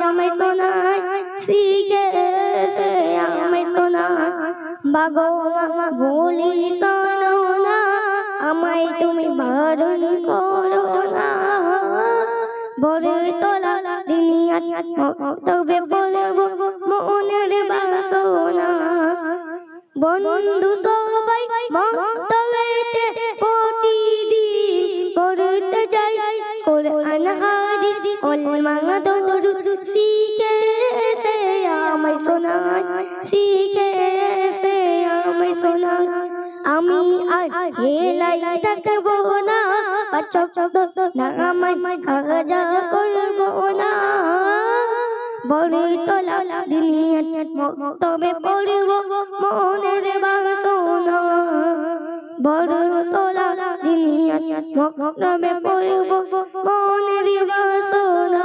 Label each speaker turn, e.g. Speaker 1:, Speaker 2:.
Speaker 1: আমায় শোনায় শিখেছে আমায় শোনায় বাগো মামা বলি শোনো না আমায় তুমি বারণ করো না বড় তোলা দুনিয়া তবে বলবো মনের বাসনা বন্ধু সবাই মন্তবেতে প্রতিদিন করতে যাই কোরআন হাদিস ওলমা দরুদ শিখেছে আমায় শোনায় শিখেছে আমায় শোনায় আমি আর হেলাই থাকবো না চক না আমায় কাজা করবো না বড় তোলা দুনিয়া তবে পড়বো মনের বাসনা বড় তোলা দুনিয়া তবে পড়বো মনের বাসনা